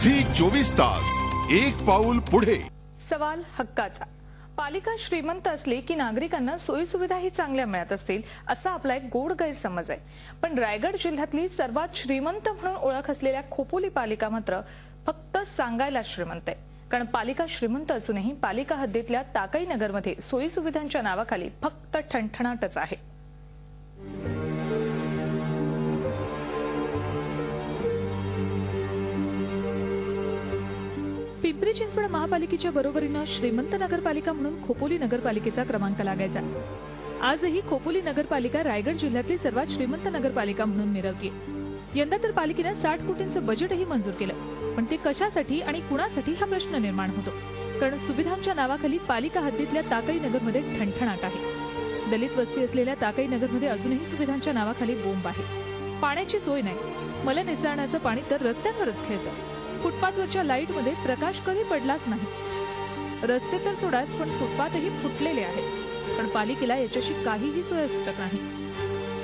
Zee 24 तास एक पाऊल पुढे। सवाल हक्काचा। पालिका श्रीमंत असली की नागरिकांना सोयी सुविधाही चांगल्या मिळत असतील असा आपला एक गोड गैरसमज आहे। पण रायगड जिल्ह्यातली सर्वात श्रीमंत म्हणून ओळख असलेल्या खोपोली पालिका मात्र फक्त सांगायला श्रीमंत आहे। कारण पालिका श्रीमंत असूनही पालिका हद्दीतल्या ताकई नगरमध्ये सोयी सुविधांच्या नावाखाली फक्त ठणठणाटच आहे। पिंपरी चिंचवड महापालिकेच्या बरोबरीनं श्रीमंत नगरपालिका म्हणून खोपोली नगरपालिकेचा क्रमांक लागायचा। आजही खोपोली नगरपालिका रायगड जिल्ह्यातली सर्वात श्रीमंत नगरपालिका म्हणून मिरवतीये। यंदा तर पालिकेनं 60 कोटींचं बजेटही मंजूर केलं, पण ते कशासाठी आणि कुणासाठी हा प्रश्न निर्माण होतो। कारण सुविधांच्या नावाखाली पालिका हद्दीतल्या ताकई नगरमध्ये ठणठणाट आहे। दलित वस्ती असलेल्या ताकई नगरमध्ये अजूनही सुविधांच्या नावाखाली बोंब आहे। पाण्याची सोय नाही, मल निसरणाचं पाणी तर रस्त्यांवरच खेळतं। फुटपाथवरच्या लाईटमध्ये प्रकाश कधी पडलाच नाही। रस्ते तर सोडाच, पण फुटपाथही फुटलेले आहेत। पण पालिकेला याच्याशी काहीही सोय सुटत नाही।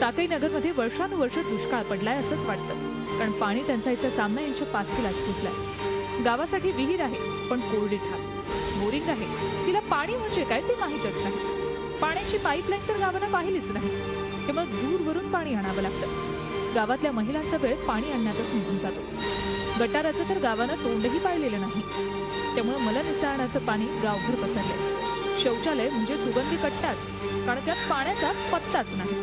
ताकई नगरमध्ये वर्षानुवर्ष दुष्काळ पडलाय असंच वाटतं, कारण पाणी टंचाईचा सामना यांच्या पाचकीलाच पोचलाय। गावासाठी विहीर आहे, पण कोरडी ठाक। बोरिंग आहे, तिला पाणी म्हणजे काय ते माहीतच नाही। पाण्याची पाईपलाईन तर गावानं पाहिलीच नाही, त्यामुळे दूरवरून पाणी आणावं लागतं। गावातल्या महिलांचा वेळ पाणी आणण्यातच निघून जातो। गटाराचं तर गावानं तोंडही पाहिलेलं नाही, त्यामुळे मल निसरणाचं पाणी गावभर पसरलंय। शौचालय म्हणजे सुगंधी कट्टाच, कारण त्यात पाण्याचा पत्ताच नाही।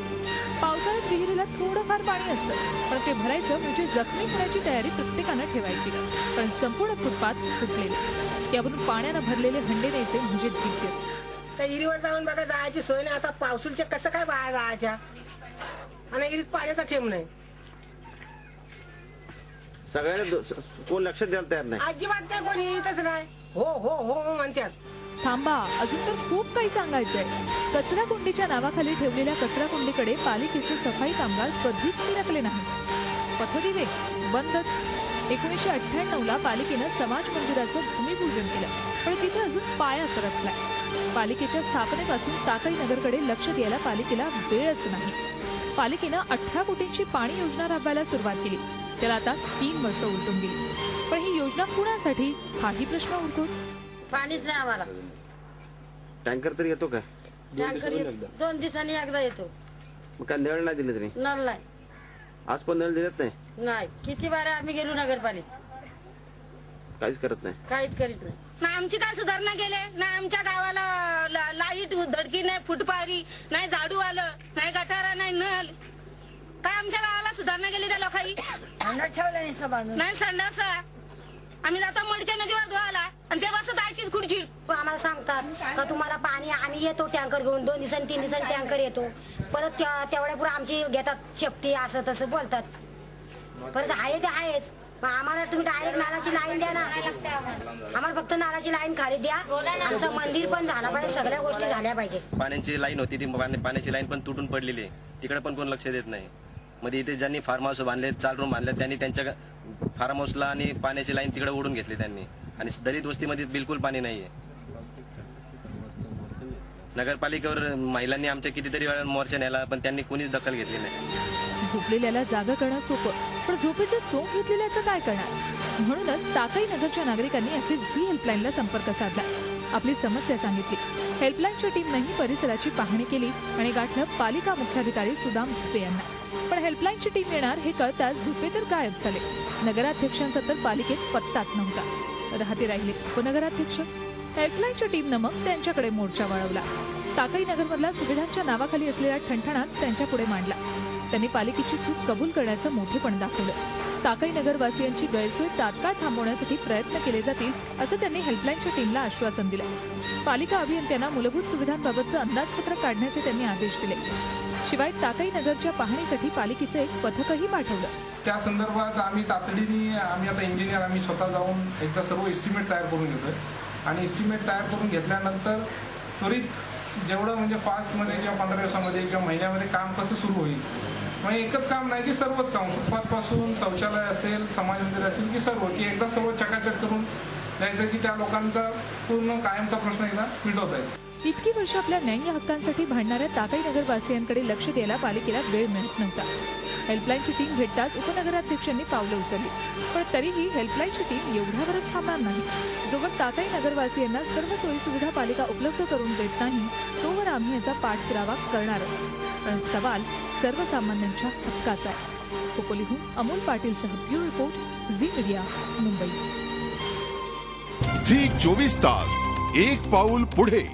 पावसाळ्यात विहिरीला थोडंफार पाणी असतं, पण ते भरायचं म्हणजे जखमी होण्याची तयारी प्रत्येकानं ठेवायची। पण संपूर्ण फुटपाथ फुटलेले, त्यावरून पाण्यानं भरलेले हंडे न्यायचे म्हणजे दिव्य। त्या विहिरीवर जाऊन बघा, जायची सोय नाही। आता पावसाळ्याच्या कसं काय बाहेर जायच्या, आणि विहिरीत पाण्याचा थेंब नाही। सगळ्यांना कोण लक्ष द्यायला तयार नाही, अजिबात नाही, कोणी येतच नाही। हो हो हो म्हणतात। थांबा, अजून तर खूप काही सांगायचंय। कचरा कुंडीच्या नावाखाली ठेवलेल्या कचरा कुंडीकडे पालिकेचे सफाई कामगार कधीच फिरकले नाही। पथदिवे बंदच। 1998ला पालिकेनं समाज मंदिराचं भूमिपूजन केलं, पण तिथे अजून पाया सरकलाय। पालिकेच्या स्थापनेपासून ताकई नगरकडे लक्ष द्यायला पालिकेला वेळच नाही। पालिकेनं 18 कोटींची पाणी योजना राबवायला सुरुवात केली, त्याला आता 3 वर्ष उलटून गेली। पण ही योजना कुणासाठी हाही प्रश्न उरतोच। पाणीच नाही आम्हाला। टँकर तरी येतो का? टँकर 2 दिवसांनी एकदा येतो। मग काय नळ नाही दिले तरी? नळ नाही, आज पण नळ दिलेत नाही। नाही, किती बार आम्ही गेलो नगरपालिका, काहीच करत नाही, काहीच करीत नाही। ना आमची काय सुधारणा केले, ना आमच्या गावाला लाईट धडकी नाही, फुटपारी नाही, झाडू आलं नाही, गटारा नाही, नळ काय आमच्या गावाला सुधारणा केली त्या लोकांनी? नाही संडास। आम्ही जातो मडच्या नदीवर धुवायला, आणि ते बसत ऐकीच खुर्ची। आम्हाला सांगतात का तुम्हाला पाणी आम्ही येतो टँकर घेऊन, 2 दिवसांनी 3 दिवसांनी टँकर येतो। परत तेवढ्या पुढे आमची घेतात शेपटी, असं तसं बोलतात। परत आहे ते आहेच, आम्हाला तुम्ही डायरेक्ट नालाची लाईन द्या ना। आम्हाला फक्त नालाची लाईन खाली द्या। आमचं मंदिर पण झालं पाहिजे, सगळ्या गोष्टी झाल्या पाहिजे। पाण्याची लाईन होती, ती पाण्याची लाईन पण तुटून पडलेली आहे, तिकडे पण कोण लक्ष देत नाही। मध्ये इथे ज्यांनी फार्म हाऊस बांधले, 4 रूम बांधले, त्यांनी त्यांच्या फार्म हाऊसला आणि पाण्याची लाईन तिकडे ओढून घेतली त्यांनी। आणि दलित वस्तीमध्ये बिलकुल पाणी नाहीये। नगरपालिकेवर महिलांनी आमच्या कितीतरी वेळा मोर्चा नेला, पण त्यांनी कोणीच दखल घेतली नाही। झोपलेल्याला जागा करणं सोपं, पण झोपेचं सोंग घेतलेल्याचं काय करणार। म्हणूनच ताकई नगरच्या नागरिकांनी असे झी हेल्पलाईनला संपर्क साधला, आपली समस्या सांगितली। हेल्पलाईनच्या टीमनेही परिसराची पाहणी केली आणि गाठलं पालिका मुख्याधिकारी सुदाम धुपे यांना। पण हेल्पलाईनची टीम येणार हे कळताच धुपे तर गायब झाले। नगराध्यक्षांचा तर पालिकेत पत्ताच नव्हता। राहते राहिले उपनगराध्यक्ष। हेल्पलाईनच्या टीमनं मग त्यांच्याकडे मोर्चा वळवला। ताकई नगरमधला सुविधांच्या नावाखाली असलेला ठणठणाट त्यांच्यापुढे मांडला। त्यांनी पालिकेची चूक कबूल करण्याचं मोठेपण दाखवलं। ताकई नगरवासियांची गैरसोय तात्काळ थांबवण्यासाठी प्रयत्न केले जातील असं त्यांनी हेल्पलाईनच्या टीमला आश्वासन दिलं। पालिका अभियंत्यांना मूलभूत सुविधांबाबतचं अंदाजपत्रक काढण्याचे त्यांनी आदेश दिले। शिवाय ताकई नगरच्या पाहणीसाठी पालिकेचं एक पथकही पाठवलं। त्या संदर्भात आम्ही तातडीने आता इंजिनियर आम्ही स्वतः जाऊन एकदा सर्व एस्टिमेट तयार करून घेतोय, आणि एस्टिमेट तयार करून घेतल्यानंतर त्वरित जेवढं म्हणजे फास्टमध्ये किंवा 15 दिवसामध्ये किंवा महिन्यामध्ये काम कसं सुरू होईल। म्हणजे एकच काम नाही की सर्वच काम, फुटपाथपासून शौचालय असेल, समाज मंदिर असेल की सर्व, की एकदा सर्व चकाचक करून जायचं की त्या लोकांचा पूर्ण कायमचा प्रश्न एकदा मिटवता येईल। इतकी वर्ष आपल्या न्याय्य हक्कांसाठी भांडणाऱ्या ताकई नगरवासियांकडे लक्ष द्यायला पालिकेला वेळ मिळत नव्हता। हेल्पलाईनची टीम भेटताच उपनगराध्यक्षांनी पावलं उचलली, पण तरीही हेल्पलाईनची टीम एवढ्यावरच थांबणार नाही. जोवर ताताई नगरवासियांना सर्व सोयीसुविधा पालिका उपलब्ध करून देत नाही तोवर आम्ही याचा पाठपुरावा करणारच. पण सवाल सर्वसामान्यांच्या हक्काचा आहे. खोपोलीहून अमोल पाटीलसह bureau report, Zee media, Mumbai. Zee 24 तास, एक पाऊल पुढे.